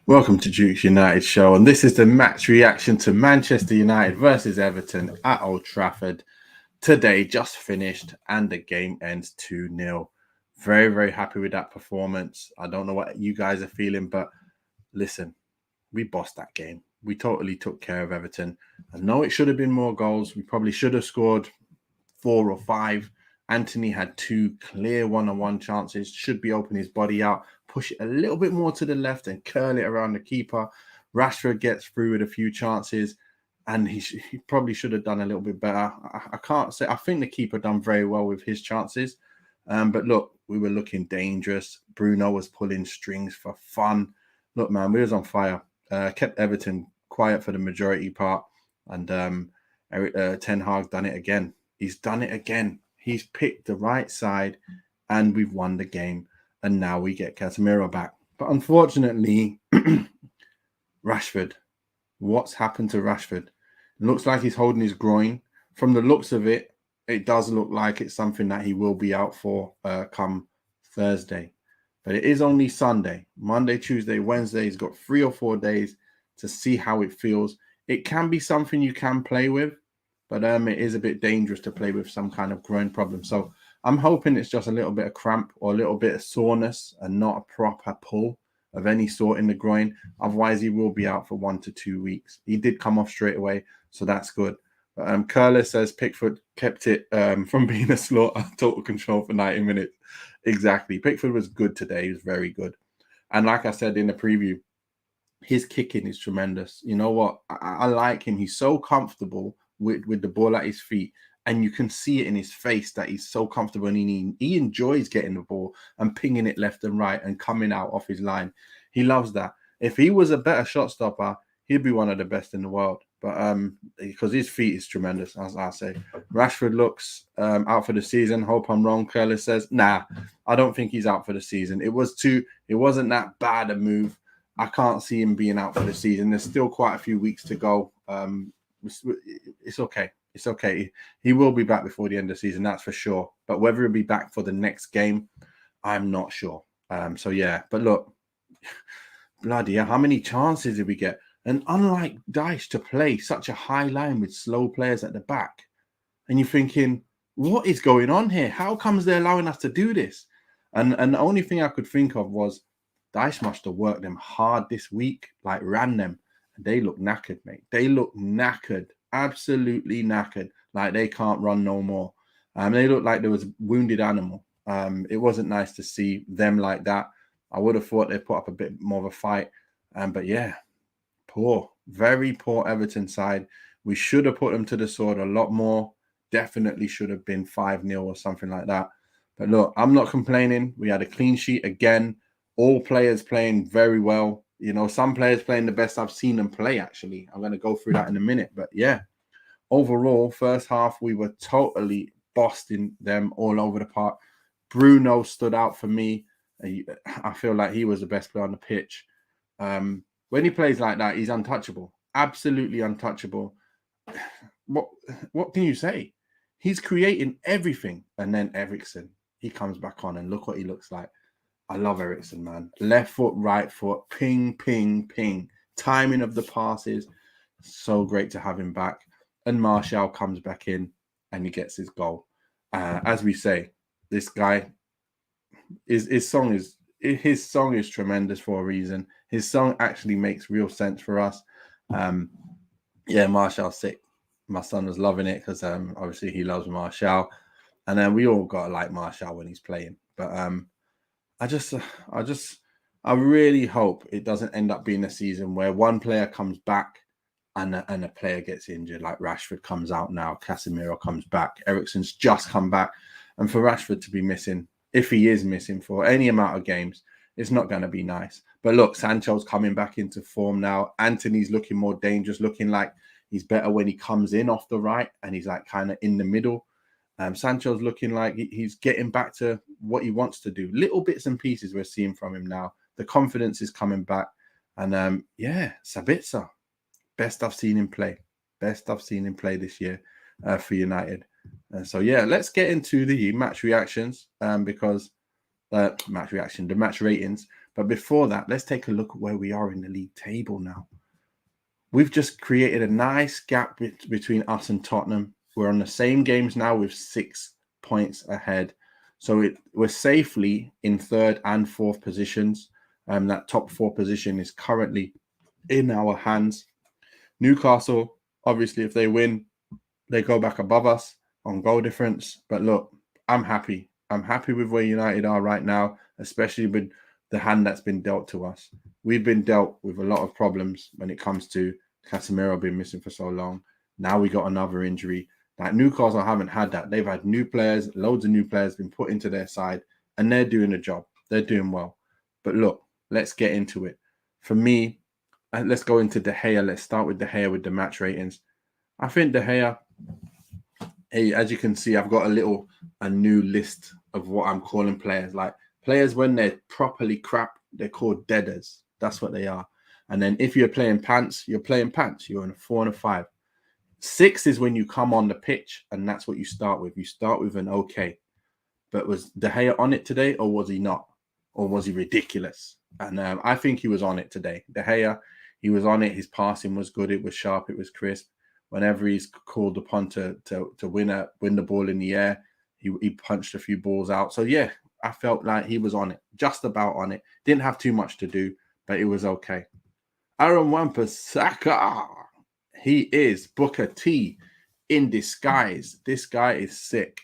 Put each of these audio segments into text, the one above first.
Welcome to Duke's United Show, and this is the match reaction to Manchester United versus Everton at Old Trafford. Today just finished, and the game ends 2-0. Very, very happy with that performance. I don't know what you guys are feeling, but listen, we bossed that game. We totally took care of Everton. I know it should have been more goals. We probably should have scored 4 or 5. Anthony had 2 clear one-on-one chances, should be opening his body out, push it a little bit more to the left and curl it around the keeper. Rashford gets through with a few chances, and he probably should have done a little bit better. I can't say, I think the keeper done very well with his chances. But look, we were looking dangerous. Bruno was pulling strings for fun. Look, man, we was on fire. Kept Everton quiet for the majority part, and Ten Hag done it again. He's done it again. He's picked the right side, and we've won the game. And now we get Casemiro back. But unfortunately, Rashford, what's happened to Rashford? It looks like he's holding his groin. From the looks of it, it does look like it's something that he will be out for come Thursday. But it is only Sunday. Monday, Tuesday, Wednesday. He's got 3 or 4 days to see how it feels. It can be something you can play with, but it is a bit dangerous to play with some kind of groin problem. So I'm hoping it's just a little bit of cramp or a little bit of soreness and not a proper pull of any sort in the groin. Otherwise, he will be out for 1 to 2 weeks. He did come off straight away, so that's good. Curler says Pickford kept it from being a slaughter, total control for 90 minutes. Exactly. Pickford was good today. He was very good. And like I said in the preview, his kicking is tremendous. You know what? I like him. He's so comfortable with the ball at his feet, and you can see it in his face that he's so comfortable, and he enjoys getting the ball and pinging it left and right and coming out off his line. He loves that. If he was a better shot stopper, he'd be one of the best in the world. But because his feet is tremendous, as I say. Rashford looks out for the season. Hope I'm wrong. Curtis says, nah, I don't think he's out for the season. It wasn't that bad a move. I can't see him being out for the season. There's still quite a few weeks to go. It's okay. It's okay. He will be back before the end of the season, that's for sure. But whether he'll be back for the next game, I'm not sure. So yeah, but look, bloody hell, how many chances did we get? And unlike Dyche to play such a high line with slow players at the back, and you're thinking, what is going on here? How comes they're allowing us to do this? And the only thing I could think of was Dyche must have worked them hard this week, like ran them. And they look knackered, mate. They look knackered, absolutely knackered, like they can't run no more. They look like there was a wounded animal. It wasn't nice to see them like that. I would have thought they'd put up a bit more of a fight. But yeah, poor, very poor Everton side. We should have put them to the sword a lot more. Definitely should have been 5-0 or something like that. But look, I'm not complaining. We had a clean sheet again. All players playing very well. You know, some players playing the best I've seen them play, actually. I'm going to go through that in a minute. But yeah, overall, first half, we were totally bossing them all over the park. Bruno stood out for me. I feel like he was the best player on the pitch. When he plays like that, he's untouchable. Absolutely untouchable. What can you say? He's creating everything. And then Eriksen, he comes back on and look what he looks like. I love Eriksen, man. Left foot, right foot, ping, ping, ping. Timing of the passes. So great to have him back. And Martial comes back in and he gets his goal. As we say, this guy, his song is tremendous for a reason. His song actually makes real sense for us. Yeah, Martial's sick. My son was loving it because obviously he loves Martial. And then we all got to like Martial when he's playing. But I really hope it doesn't end up being a season where one player comes back and a player gets injured, like Rashford comes out now, Casemiro comes back, Eriksen's just come back. And for Rashford to be missing, if he is missing for any amount of games, it's not going to be nice. But look, Sancho's coming back into form now. Anthony's looking more dangerous, looking like he's better when he comes in off the right and he's like kind of in the middle. Sancho's looking like he's getting back to what he wants to do. Little bits and pieces we're seeing from him now. The confidence is coming back. And yeah, Sabitzer, best I've seen him play. Best I've seen him play this year for United. So yeah, let's get into the match reactions the match ratings, But before that, let's take a look at where we are in the league table now. We've just created a nice gap between us and Tottenham. We're on the same games now with 6 points ahead. So we're safely in third and fourth positions. That top 4 position is currently in our hands. Newcastle, obviously, if they win, they go back above us on goal difference. But look, I'm happy. I'm happy with where United are right now, especially with the hand that's been dealt to us. We've been dealt with a lot of problems when it comes to Casemiro being missing for so long. Now we got another injury. Like Newcastle haven't had that. They've had new players, loads of new players been put into their side, and they're doing a job. They're doing well. But look, let's get into it. For me, let's go into De Gea. Let's start with De Gea with the match ratings. I think De Gea, hey, as you can see, I've got a new list of what I'm calling players. Like players when they're properly crap, they're called deaders. That's what they are. And then if you're playing pants, you're playing pants. You're in a 4 and a 5. 6 is when you come on the pitch, and that's what you start with. You start with an okay. But was De Gea on it today, or was he not? Or was he ridiculous? And I think he was on it today. De Gea, he was on it. His passing was good. It was sharp. It was crisp. Whenever he's called upon to win the ball in the air, he punched a few balls out. So yeah, I felt like he was on it, just about on it. Didn't have too much to do, but it was okay. Aaron Wan-Bissaka, he is Booker T in disguise. This guy is sick.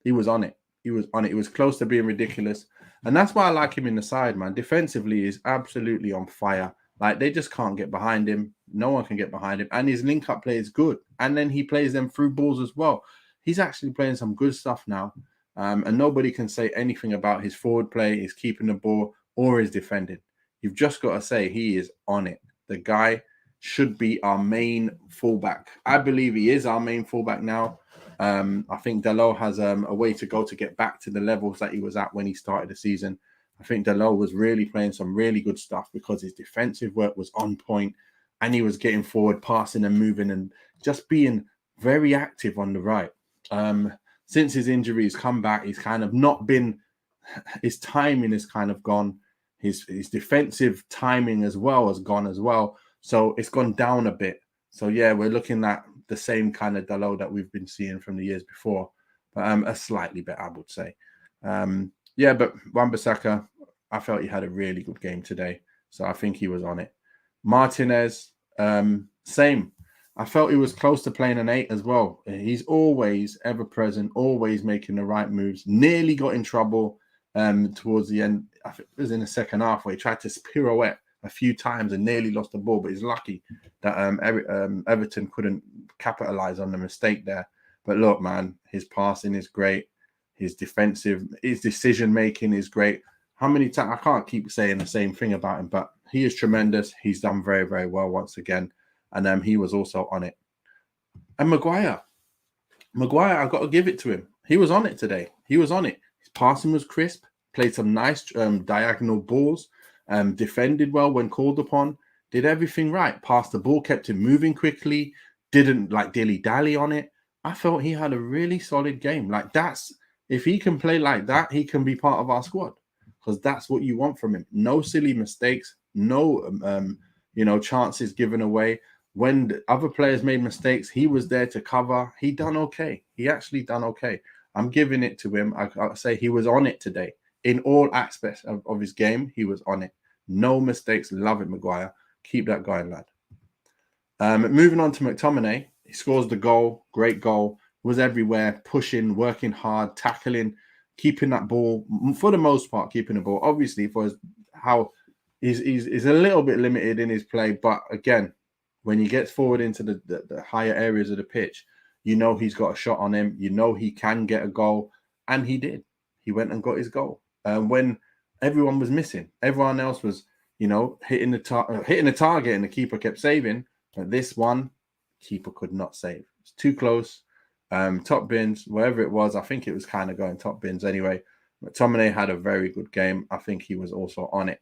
He was on it. He was on it. He was close to being ridiculous. And that's why I like him in the side, man. Defensively, he's absolutely on fire. Like, they just can't get behind him. No one can get behind him. And his link-up play is good. And then he plays them through balls as well. He's actually playing some good stuff now. And nobody can say anything about his forward play, his keeping the ball, or his defending. You've just got to say he is on it. The guy should be our main fullback. I believe he is our main fullback now. I think Dalot has a way to go to get back to the levels that he was at when he started the season. I think Dalot was really playing some really good stuff because his defensive work was on point and he was getting forward, passing and moving and just being very active on the right. Since his injury, he's come back. He's kind of not been, his timing has kind of gone. His defensive timing as well has gone as well. So it's gone down a bit. So yeah, we're looking at the same kind of Dalot that we've been seeing from the years before, but a slightly better, I would say. Yeah, but Wan-Bissaka, I felt he had a really good game today. So I think he was on it. Martinez, same. I felt he was close to playing an 8 as well. He's always ever present, always making the right moves. Nearly got in trouble towards the end. I think it was in the second half where he tried to pirouette a few times and nearly lost the ball, but he's lucky that Everton couldn't capitalize on the mistake there. But look, man, his passing is great. His decision making is great. How many times? I can't keep saying the same thing about him, but he is tremendous. He's done very, very well once again. And he was also on it. And Maguire, I've got to give it to him. He was on it today. He was on it. His passing was crisp, played some nice diagonal balls, defended well when called upon, did everything right, passed the ball, kept him moving quickly, didn't like dilly-dally on it. I felt he had a really solid game. Like if he can play like that, he can be part of our squad because that's what you want from him. No silly mistakes, no chances given away. When the other players made mistakes, he was there to cover. He done okay. He actually done okay. I'm giving it to him. I say he was on it today. In all aspects of his game, he was on it. No mistakes. Love it, Maguire. Keep that going, lad. Moving on to McTominay. He scores the goal. Great goal. Was everywhere, pushing, working hard, tackling, keeping that ball, for the most part, keeping the ball. Obviously, for how he's a little bit limited in his play, but again, when he gets forward into the higher areas of the pitch, you know he's got a shot on him. You know he can get a goal, and he did. He went and got his goal. When everyone was missing, everyone else was, hitting the target, and the keeper kept saving. But this one, keeper could not save. It's too close. Top bins, wherever it was, I think it was kind of going top bins anyway. McTominay had a very good game. I think he was also on it.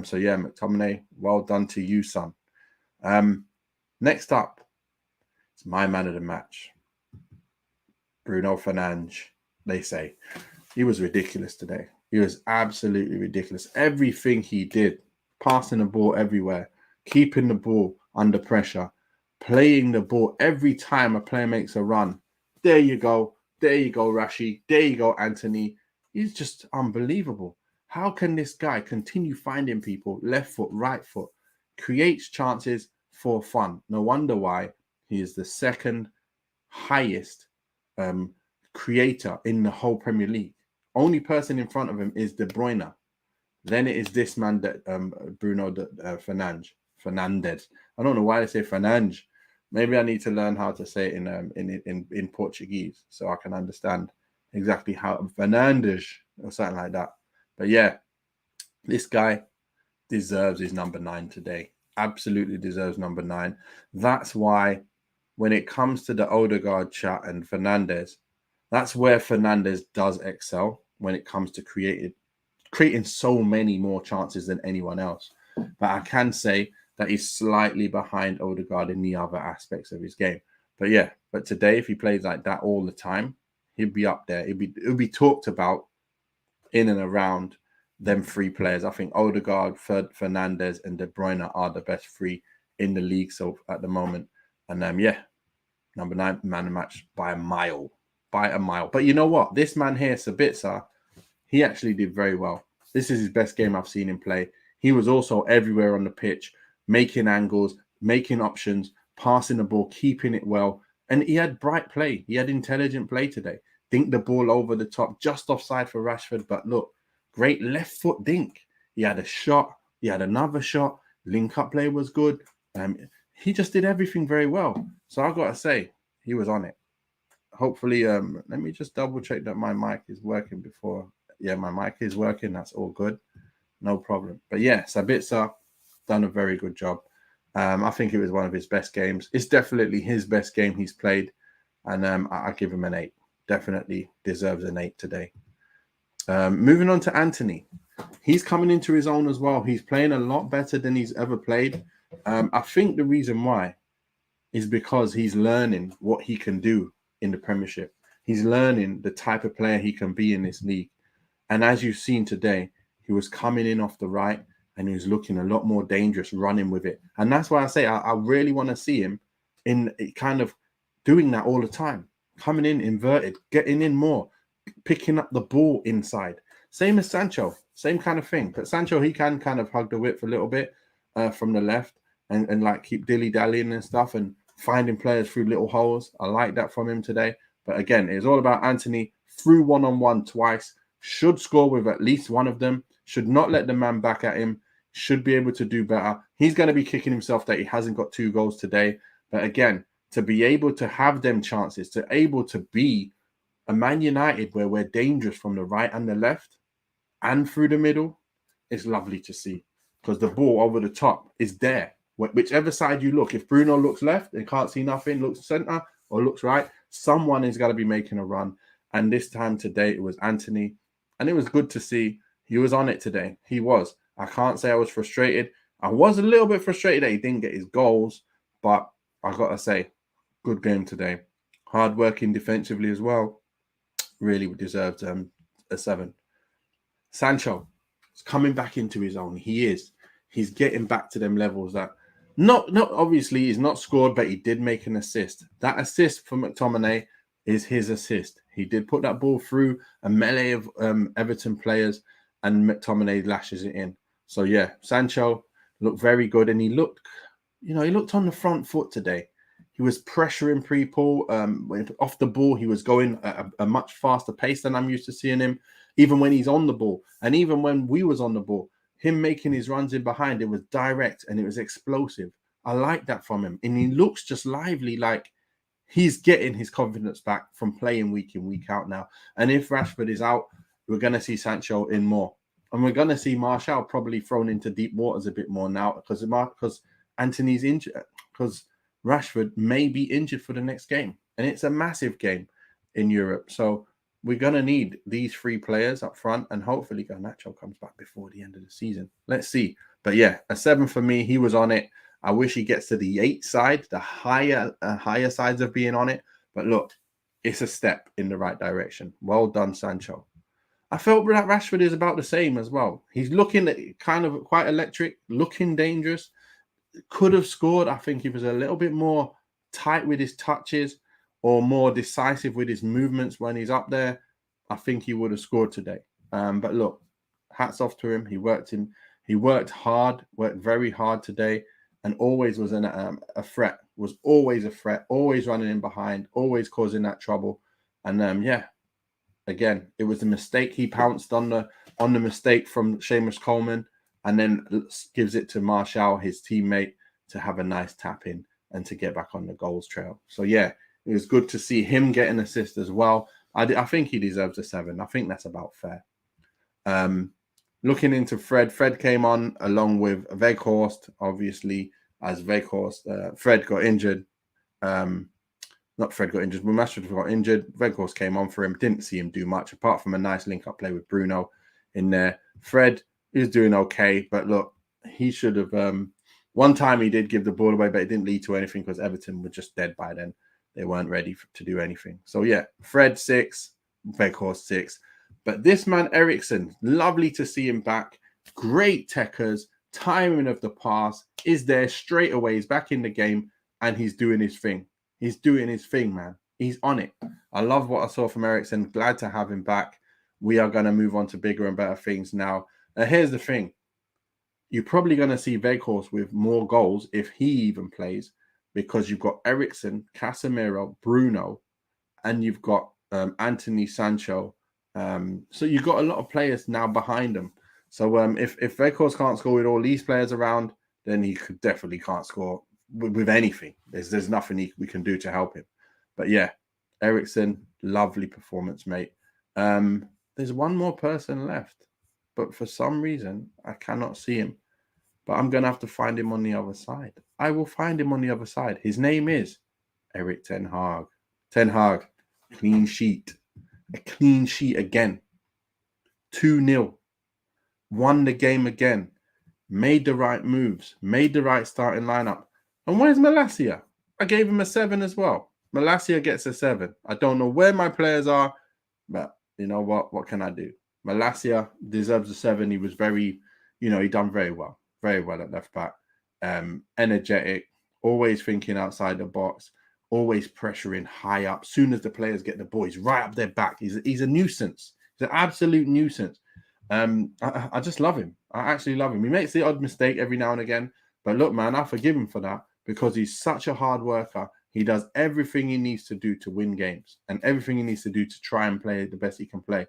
So yeah, McTominay, well done to you, son. Next up, it's my man of the match, Bruno Fernandes, they say. He was ridiculous today. He was absolutely ridiculous. Everything he did, passing the ball everywhere, keeping the ball under pressure, playing the ball every time a player makes a run. There you go. There you go, Rashi. There you go, Anthony. He's just unbelievable. How can this guy continue finding people left foot, right foot, creates chances for fun? No wonder why he is the second highest creator in the whole Premier League. Only person in front of him is De Bruyne. Then it is this man, that Bruno Fernandes. I don't know why they say Fernandes. Maybe I need to learn how to say it in Portuguese so I can understand exactly how Fernandes or something like that. But yeah, this guy deserves his number 9 today. Absolutely deserves number 9. That's why when it comes to the Odegaard chat and Fernandes, that's where Fernandes does excel when it comes to creating so many more chances than anyone else. But I can say that he's slightly behind Odegaard in the other aspects of his game. But yeah, but today, if he plays like that all the time, he'd be up there. It'll be talked about in and around them 3 players. I think Odegaard, Fernandes, and De Bruyne are the best 3 in the league so at the moment. And yeah, number 9 man of the match by a mile. But you know what? This man here, Sabitzer, he actually did very well. This is his best game I've seen him play. He was also everywhere on the pitch, making angles, making options, passing the ball, keeping it well. And he had bright play. He had intelligent play today. Dink the ball over the top, just offside for Rashford. But look, great left foot dink. He had a shot. He had another shot. Link-up play was good. He just did everything very well. So I've got to say, he was on it. Hopefully, let me just double check that my mic is working before. Yeah, my mic is working. That's all good. No problem. But yeah, Sabitzer done a very good job. I think it was one of his best games. It's definitely his best game he's played. And I give him an 8. Definitely deserves an 8 today. Moving on to Anthony. He's coming into his own as well. He's playing a lot better than he's ever played. I think the reason why is because he's learning what he can do in the Premiership. He's learning the type of player he can be in this league. And as you've seen today, he was coming in off the right and he was looking a lot more dangerous running with it. And that's why I say I really want to see him in kind of doing that all the time. Coming in inverted, getting in more, picking up the ball inside. Same as Sancho, same kind of thing. But Sancho, he can kind of hug the whip a little bit from the left and like keep dilly-dallying and stuff and finding players through little holes. I like that from him today. But again, it's all about Anthony through one-on-one twice. Should score with at least one of them. Should not let the man back at him. Should be able to do better. He's going to be kicking himself that he hasn't got 2 goals today. But again, to be able to have them chances, to able to be a Man United where we're dangerous from the right and the left and through the middle, it's lovely to see. Because the ball over the top is there. Whichever side you look, if Bruno looks left and can't see nothing, looks center or looks right, someone is going to be making a run. And this time today, it was Anthony. And it was good to see he was on it today. He was. I can't say I was frustrated. I was a little bit frustrated that he didn't get his goals. But I got to say, good game today. Hard working defensively as well. Really deserved a 7. Sancho is coming back into his own. He is. He's getting back to them levels that not obviously he's not scored, but he did make an assist. That assist for McTominay is his assist. He did put that ball through a melee of Everton players, and McTominay lashes it in. So yeah, Sancho looked very good, and he looked on the front foot today. He was pressuring people off the ball. He was going at a much faster pace than I'm used to seeing him, even when he's on the ball. And even when we was on the ball, him making his runs in behind, it was direct and it was explosive. I like that from him. And he looks just lively, like he's getting his confidence back from playing week in, week out now. And if Rashford is out, we're going to see Sancho in more. And we're going to see Martial probably thrown into deep waters a bit more now because Anthony's injured, because Rashford may be injured for the next game. And it's a massive game in Europe. So we're going to need these 3 players up front, and hopefully Garnacho comes back before the end of the season. Let's see. But yeah, a 7 for me. He was on it. I wish he gets to the 8 side, the higher sides of being on it. But look, it's a step in the right direction. Well done, Sancho. I felt that Rashford is about the same as well. He's looking kind of quite electric, looking dangerous. Could have scored. I think he was a little bit more tight with his touches or more decisive with his movements when he's up there. I think he would have scored today. But look, hats off to him. He worked hard, worked very hard today, and always was a threat. Was always a threat. Always running in behind. Always causing that trouble. And yeah, again, it was a mistake. He pounced on the mistake from Seamus Coleman, and then gives it to Martial, his teammate, to have a nice tap in and to get back on the goals trail. So yeah, it was good to see him get an assist as well. I think he deserves a 7. I think that's about fair. Looking into Fred came on along with Weghorst, obviously, as Fred got injured. Not Fred got injured, but Rashford got injured. Weghorst came on for him. Didn't see him do much apart from a nice link-up play with Bruno in there. Fred is doing okay, but look, he should have. One time he did give the ball away, but it didn't lead to anything because Everton were just dead by then. They weren't ready to do anything. So yeah, Fred 6, Weghorst 6. But this man, Eriksen, lovely to see him back. Great techers, timing of the pass is there straight away. He's back in the game and he's doing his thing. He's doing his thing, man. He's on it. I love what I saw from Eriksen. Glad to have him back. We are going to move on to bigger and better things now. Here's the thing. You're probably going to see Weghorst with more goals if he even plays, because you've got Eriksen, Casemiro, Bruno, and you've got Anthony Sancho. So you've got a lot of players now behind him. So if Weghorst can't score with all these players around, then he definitely can't score with anything. There's nothing we can do to help him. But yeah, Eriksen, lovely performance, mate. There's one more person left, but for some reason I cannot see him. But I'm gonna have to find him on the other side. I will find him on the other side. His name is Erik Ten Hag. Ten Hag, clean sheet. A clean sheet again. 2-0. Won the game again. Made the right moves. Made the right starting lineup. And where's Malacia? I gave him a 7 as well. Malacia gets a 7. I don't know where my players are, but you know what? What can I do? Malacia deserves a 7. He was he done very well. Very well at left back. Energetic, always thinking outside the box, always pressuring high up. Soon as the players get the ball, he's right up their back. He's a nuisance. He's an absolute nuisance. I just love him. I actually love him. He makes the odd mistake every now and again, but look, man, I forgive him for that because he's such a hard worker. He does everything he needs to do to win games and everything he needs to do to try and play the best he can play.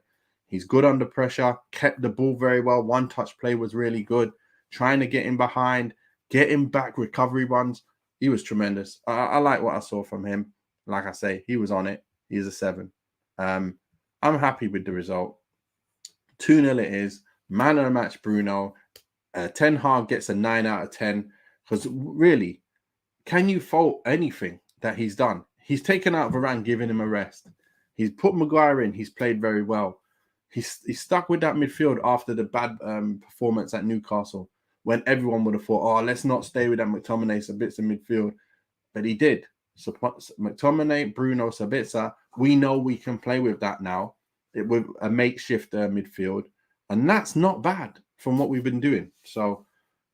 He's good under pressure, kept the ball very well. One touch play was really good. Trying to get him behind, get him back, recovery runs. He was tremendous. I like what I saw from him. Like I say, he was on it. He's a 7. I'm happy with the result. 2-0 it is. Man of the match, Bruno. Ten Hag gets a 9 out of 10. Because really, can you fault anything that he's done? He's taken out Varane, giving him a rest. He's put Maguire in. He's played very well. He's stuck with that midfield after the bad performance at Newcastle, when everyone would have thought, oh, let's not stay with that McTominay, Sabitzer midfield. But he did. So McTominay, Bruno, Sabitzer, we know we can play with that now. With a makeshift midfield. And that's not bad from what we've been doing. So,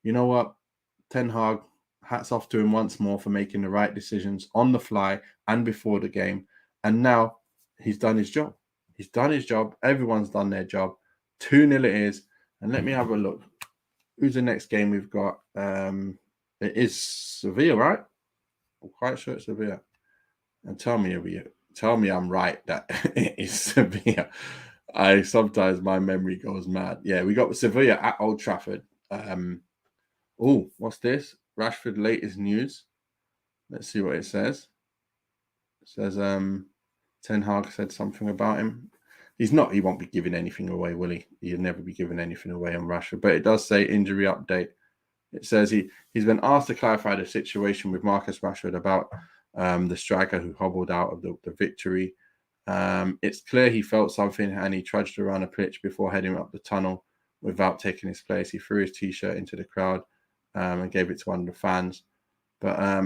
you know what? Ten Hag, hats off to him once more for making the right decisions on the fly and before the game. And now he's done his job. He's done his job. Everyone's done their job. 2-0 it is. And let me have a look. Who's the next game we've got? It is Sevilla, right? I'm quite sure it's Sevilla. And tell me I'm right that it is Sevilla. Sometimes my memory goes mad. Yeah, we got Sevilla at Old Trafford. What's this? Rashford latest news. Let's see what it says. It says Ten Hag said something about him. He won't be giving anything away, will he? He'll never be giving anything away on Rashford. But it does say injury update. It says he's been asked to clarify the situation with Marcus Rashford about the striker who hobbled out of the victory. It's clear he felt something and he trudged around the pitch before heading up the tunnel without taking his place. He threw his T-shirt into the crowd and gave it to one of the fans. But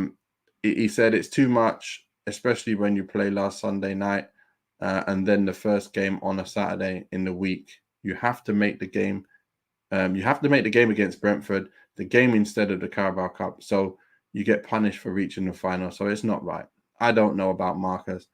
he said it's too much, especially when you play last Sunday night. and then the first game on a Saturday in the week. You have to make the game. You have to make the game against Brentford, the game instead of the Carabao Cup. So you get punished for reaching the final. So it's not right. I don't know about Marcus.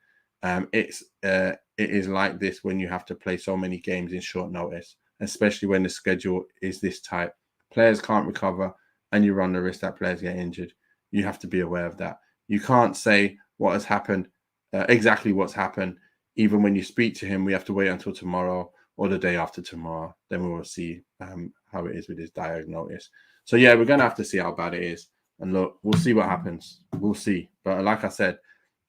It is like this when you have to play so many games in short notice, especially when the schedule is this tight. Players can't recover, and you run the risk that players get injured. You have to be aware of that. You can't say what has happened, exactly what's happened. Even when you speak to him, we have to wait until tomorrow or the day after tomorrow. Then we will see how it is with his diagnosis. So yeah, we're gonna have to see how bad it is. And look, we'll see what happens. We'll see. But like I said,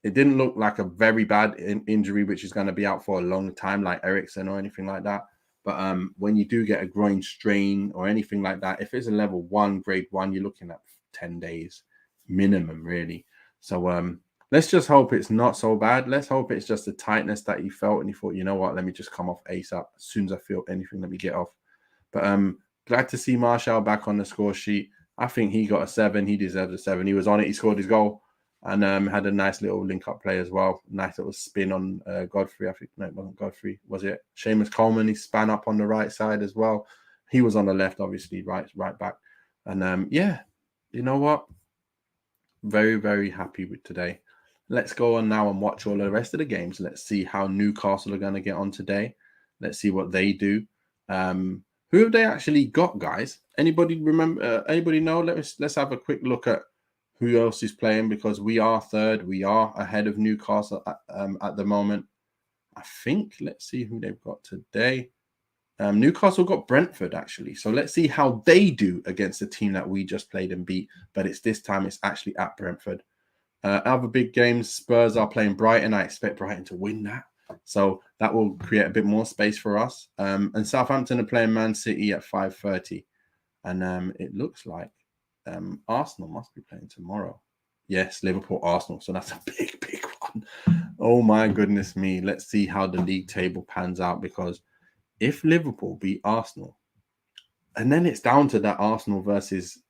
it didn't look like a very bad injury, which is going to be out for a long time, like Eriksen or anything like that. But when you do get a groin strain or anything like that, if it's a level 1, grade 1, you're looking at 10 days minimum, really. So let's just hope it's not so bad. Let's hope it's just the tightness that he felt and he thought, you know what, let me just come off ASAP. As soon as I feel anything, let me get off. But glad to see Martial back on the score sheet. I think he got a 7. He deserves a 7. He was on it. He scored his goal. And had a nice little link-up play as well. Nice little spin on Godfrey. I think, no, it wasn't Godfrey. Was it Seamus Coleman? He span up on the right side as well. He was on the left, obviously, right back. And yeah, you know what? Very, very happy with today. Let's go on now and watch all the rest of the games. Let's see how Newcastle are going to get on today. Let's see what they do. Who have they actually got, guys? Anybody remember? Anybody know? Let's have a quick look at who else is playing, because we are third. We are ahead of Newcastle at the moment. I think. Let's see who they've got today. Newcastle got Brentford, actually. So let's see how they do against the team that we just played and beat. But this time it's actually at Brentford. Other big games, Spurs are playing Brighton. I expect Brighton to win that. So that will create a bit more space for us. And Southampton are playing Man City at 5:30. And it looks like Arsenal must be playing tomorrow. Yes, Liverpool, Arsenal. So that's a big, big one. Oh my goodness me. Let's see how the league table pans out, because if Liverpool beat Arsenal, and then it's down to that Arsenal versus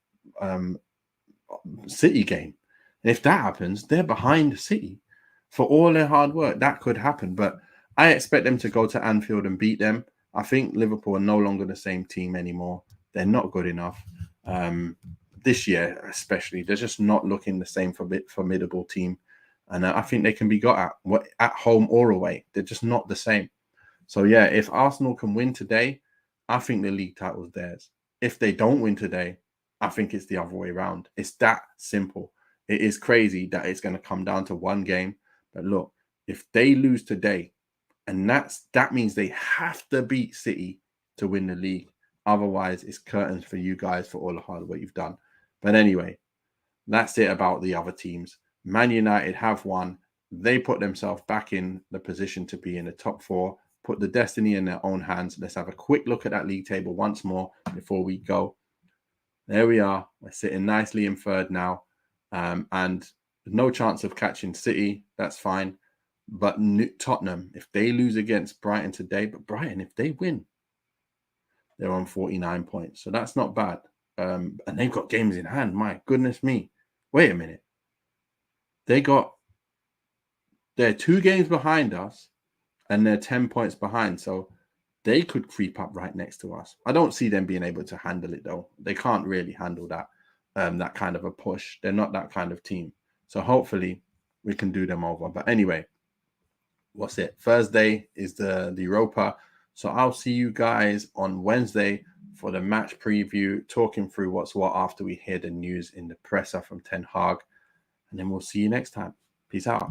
City game. And if that happens, they're behind City for all their hard work. That could happen. But I expect them to go to Anfield and beat them. I think Liverpool are no longer the same team anymore. They're not good enough. This year, especially, they're just not looking the same formidable team. And I think they can be got at home or away. They're just not the same. So, yeah, if Arsenal can win today, I think the league title is theirs. If they don't win today, I think it's the other way around. It's that simple. It is crazy that it's going to come down to one game. But look, if they lose today, and that means they have to beat City to win the league. Otherwise, it's curtains for you guys for all the hard work you've done. But anyway, that's it about the other teams. Man United have won. They put themselves back in the position to be in the top 4, put the destiny in their own hands. Let's have a quick look at that league table once more before we go. There we are. We're sitting nicely in third now. And no chance of catching City. That's fine. But Tottenham, if they lose against Brighton today, but Brighton, if they win, they're on 49 points. So that's not bad. And they've got games in hand. My goodness me. Wait a minute. They're 2 games behind us and they're 10 points behind. So they could creep up right next to us. I don't see them being able to handle it, though. They can't really handle that kind of a push. They're not that kind of team. So hopefully we can do them over. But anyway, what's it? Thursday is the Europa. So I'll see you guys on Wednesday for the match preview, talking through what's what after we hear the news in the presser from Ten Hag. And then we'll see you next time. Peace out.